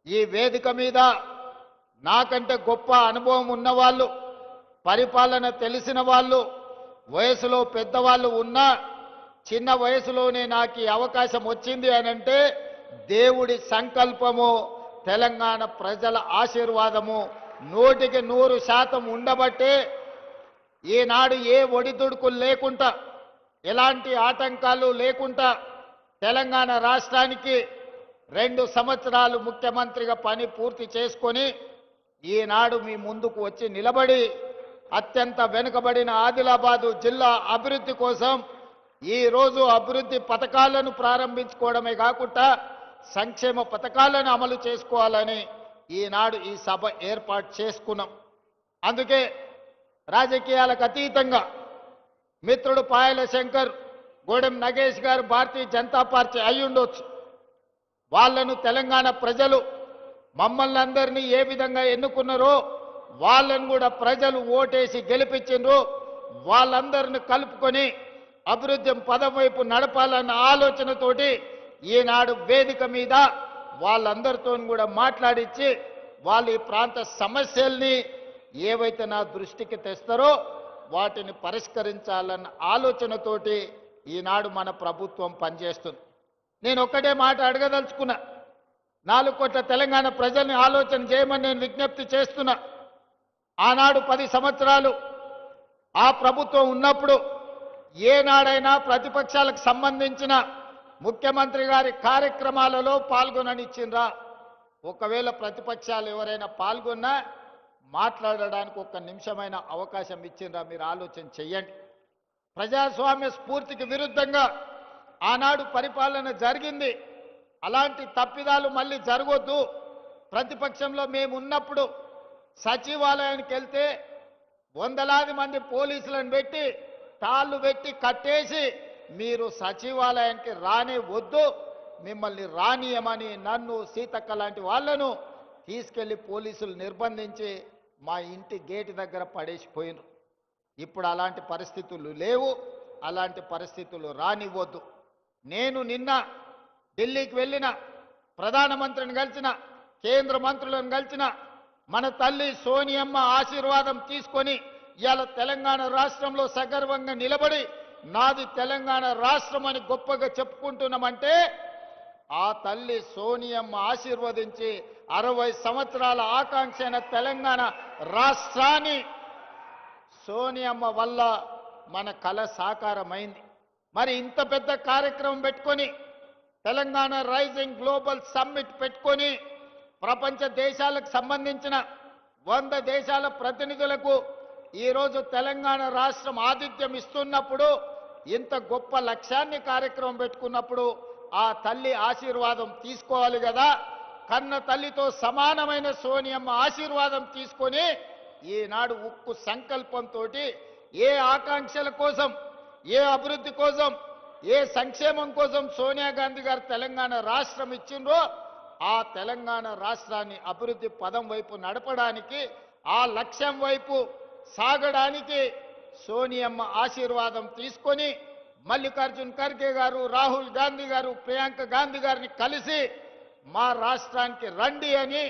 ఈ వేదిక మీద నాకంటే గొప్ప అనుభవం ఉన్నవాళ్ళు, పరిపాలన తెలిసిన వాళ్ళు, వయసులో పెద్దవాళ్ళు ఉన్నా చిన్న వయసులోనే నాకు ఈ అవకాశం వచ్చింది అనంటే దేవుడి సంకల్పము, తెలంగాణ ప్రజల ఆశీర్వాదము 100% ఉండబట్టే ఈనాడు ఏ ఒడిదుడుకులు లేకుండా, ఎలాంటి ఆటంకాలు లేకుండా తెలంగాణ రాష్ట్రానికి 2 సంవత్సరాలు ముఖ్యమంత్రిగా పని పూర్తి చేసుకొని ఈనాడు మీ ముందుకు వచ్చి నిలబడి అత్యంత వెనుకబడిన ఆదిలాబాదు జిల్లా అభివృద్ధి కోసం ఈరోజు అభివృద్ధి పథకాలను ప్రారంభించుకోవడమే కాకుండా సంక్షేమ పథకాలను అమలు చేసుకోవాలని ఈనాడు ఈ సభ ఏర్పాటు చేసుకున్నాం. అందుకే రాజకీయాలకు అతీతంగా మిత్రుడు పాయల శంకర్, గోడెం నగేష్ గారు భారతీయ జనతా పార్టీ అయి ఉండొచ్చు. వాళ్ళను తెలంగాణ ప్రజలు మమ్మల్ని అందరినీ ఏ విధంగా ఎన్నుకున్నారో వాళ్ళను కూడా ప్రజలు ఓటేసి గెలిపించిండ్రు. వాళ్ళందరిని కలుపుకొని అభివృద్ధి పదం వైపు నడపాలన్న ఆలోచనతోటి ఈనాడు వేదిక మీద వాళ్ళందరితో కూడా మాట్లాడించి వాళ్ళు ఈ ప్రాంత సమస్యల్ని ఏవైతే నా దృష్టికి తెస్తారో వాటిని పరిష్కరించాలన్న ఆలోచనతోటి ఈనాడు మన ప్రభుత్వం పనిచేస్తుంది. నేను ఒక్కటే మాట అడగదలుచుకున్నా. 4 కోట్ల తెలంగాణ ప్రజల్ని ఆలోచన చేయమని నేను విజ్ఞప్తి చేస్తున్నా. ఆనాడు 10 సంవత్సరాలు ఆ ప్రభుత్వం ఉన్నప్పుడు ఏనాడైనా ప్రతిపక్షాలకు సంబంధించిన ముఖ్యమంత్రి గారి కార్యక్రమాలలో పాల్గొననిచ్చిండ్రా? ఒకవేళ ప్రతిపక్షాలు ఎవరైనా పాల్గొన్నా మాట్లాడడానికి 1 నిమిషమైన అవకాశం ఇచ్చిండ్రా? మీరు ఆలోచన చెయ్యండి. ప్రజాస్వామ్య స్ఫూర్తికి విరుద్ధంగా ఆనాడు పరిపాలన జరిగింది. అలాంటి తప్పిదాలు మళ్ళీ జరగొద్దు. ప్రతిపక్షంలో మేము ఉన్నప్పుడు సచివాలయానికి వెళ్తే వందలాది మంది పోలీసులను పెట్టి తాళ్ళు పెట్టి కట్టేసి మీరు సచివాలయానికి రానే వద్దు, మిమ్మల్ని రానియమని నన్ను, సీతక్క లాంటి వాళ్ళను తీసుకెళ్లి పోలీసులు నిర్బంధించి మా ఇంటి గేటు దగ్గర పడేసిపోయినారు. ఇప్పుడు అలాంటి పరిస్థితులు లేవు, అలాంటి పరిస్థితులు రానివ్వద్దు. నేను నిన్న ఢిల్లీకి వెళ్ళిన, ప్రధానమంత్రిని కలిసిన, కేంద్ర మంత్రులను కలిసిన, మన తల్లి సోనియమ్మ ఆశీర్వాదం తీసుకొని ఇవాళ తెలంగాణ రాష్ట్రంలో సగర్వంగా నిలబడి నాది తెలంగాణ రాష్ట్రం అని గొప్పగా చెప్పుకుంటున్నామంటే ఆ తల్లి సోనియమ్మ ఆశీర్వదించి 60 సంవత్సరాల ఆకాంక్ష అయిన తెలంగాణ రాష్ట్రాన్ని సోనియమ్మ వల్ల మన కళ సాకారమైంది. మరి ఇంత పెద్ద కార్యక్రమం పెట్టుకొని తెలంగాణ రైజింగ్ గ్లోబల్ సమ్మిట్ పెట్టుకొని ప్రపంచ దేశాలకు సంబంధించిన 100 దేశాల ప్రతినిధులకు ఈరోజు తెలంగాణ రాష్ట్రం ఆతిథ్యం ఇస్తున్నప్పుడు, ఇంత గొప్ప లక్ష్యాన్ని కార్యక్రమం పెట్టుకున్నప్పుడు ఆ తల్లి ఆశీర్వాదం తీసుకోవాలి కదా. కన్న తల్లితో సమానమైన సోనియమ్మ ఆశీర్వాదం తీసుకొని ఈనాడు ఉక్కు సంకల్పంతో ఏ ఆకాంక్షల కోసం, ఏ అభివృద్ధి కోసం, ఏ సంక్షేమం కోసం సోనియా గాంధీ గారు తెలంగాణ రాష్ట్రం ఇచ్చిండ్రో ఆ తెలంగాణ రాష్ట్రాన్ని అభివృద్ధి పదం వైపు నడపడానికి, ఆ లక్ష్యం వైపు సాగడానికి సోనియమ్మ ఆశీర్వాదం తీసుకొని మల్లికార్జున్ ఖర్గే గారు, రాహుల్ గాంధీ గారు, ప్రియాంక గాంధీ గారిని కలిసి మా రాష్ట్రానికి రండి అని,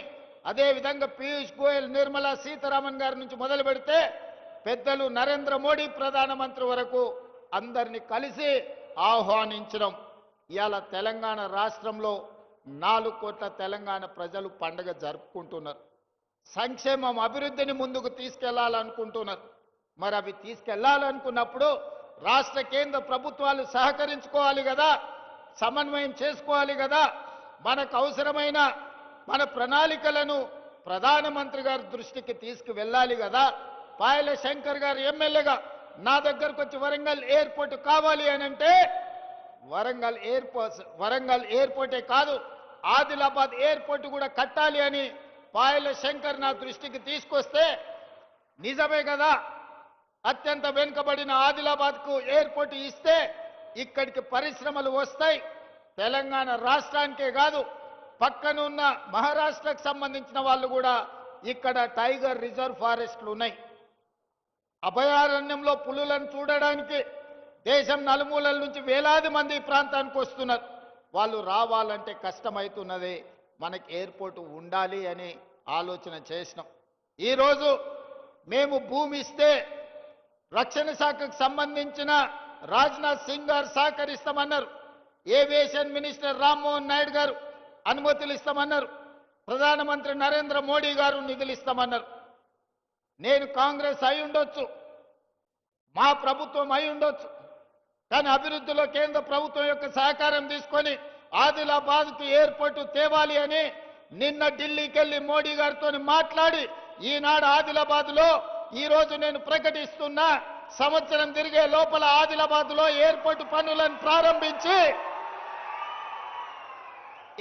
అదేవిధంగా పీయూష్ గోయల్, నిర్మలా సీతారామన్ గారి నుంచి మొదలు పెడితే పెద్దలు నరేంద్ర మోడీ ప్రధానమంత్రి వరకు అందరినీ కలిసి ఆహ్వానించడం. ఇవాళ తెలంగాణ రాష్ట్రంలో 4 కోట్ల తెలంగాణ ప్రజలు పండుగ జరుపుకుంటున్నారు. సంక్షేమం, అభివృద్ధిని ముందుకు తీసుకెళ్లాలనుకుంటున్నారు. మరి అవి తీసుకెళ్లాలనుకున్నప్పుడు రాష్ట్ర కేంద్ర ప్రభుత్వాలు సహకరించుకోవాలి కదా, సమన్వయం చేసుకోవాలి కదా. మనకు అవసరమైన మన ప్రణాళికలను ప్రధానమంత్రి గారి దృష్టికి తీసుకువెళ్ళాలి కదా. పాయల శంకర్ గారు ఎమ్మెల్యేగా నా దగ్గరకు వచ్చి వరంగల్ ఎయిర్పోర్ట్ కావాలి అని అంటే వరంగల్ ఎయిర్పోర్టే కాదు ఆదిలాబాద్ ఎయిర్పోర్ట్ కూడా కట్టాలి అని పాయల శంకర్ నా దృష్టికి తీసుకొస్తే నిజమే కదా. అత్యంత వెనుకబడిన ఆదిలాబాద్కు ఎయిర్పోర్ట్ ఇస్తే ఇక్కడికి పరిశ్రమలు వస్తాయి. తెలంగాణ రాష్ట్రానికే కాదు పక్కనున్న మహారాష్ట్రకు సంబంధించిన వాళ్ళు కూడా ఇక్కడ టైగర్ రిజర్వ్ ఫారెస్ట్లు ఉన్నాయి. అభయారణ్యంలో పులులను చూడడానికి దేశం నలుమూలల నుంచి వేలాది మంది ఈ ప్రాంతానికి వస్తున్నారు. వాళ్ళు రావాలంటే కష్టమవుతున్నది. మనకి ఎయిర్పోర్ట్ ఉండాలి అని ఆలోచన చేసినాం. ఈరోజు మేము భూమి ఇస్తే రక్షణ శాఖకు సంబంధించిన రాజ్నాథ్ సింగ్ గారు సహకరిస్తామన్నారు. ఏవియేషన్ మినిస్టర్ రామ్మోహన్ నాయుడు గారు అనుమతులు ఇస్తామన్నారు. ప్రధానమంత్రి నరేంద్ర మోడీ గారు నిధులు ఇస్తామన్నారు. నేను కాంగ్రెస్ అయి ఉండొచ్చు, మా ప్రభుత్వం అయి ఉండొచ్చు, కానీ అభివృద్ధిలో కేంద్ర ప్రభుత్వం యొక్క సహకారం తీసుకొని ఆదిలాబాద్కు ఎయిర్పోర్టు తేవాలి అని నిన్న ఢిల్లీకి వెళ్లి మోడీ గారితో మాట్లాడి ఈనాడు ఆదిలాబాద్లో ఈరోజు నేను ప్రకటిస్తున్నా, సంవత్సరం తిరిగే లోపల ఆదిలాబాద్లో ఎయిర్పోర్టు పనులను ప్రారంభించి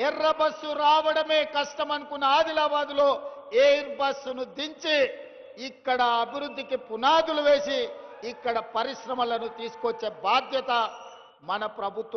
ఎర్ర బస్సు రావడమే కష్టం అనుకున్న ఆదిలాబాద్లో ఎయిర్ బస్సును దించి ఇక్కడ అభివృద్ధికి పునాదులు వేసి ఇక్కడ పరిశ్రమలను తీసుకొచ్చే బాధ్యత మన ప్రభుత్వం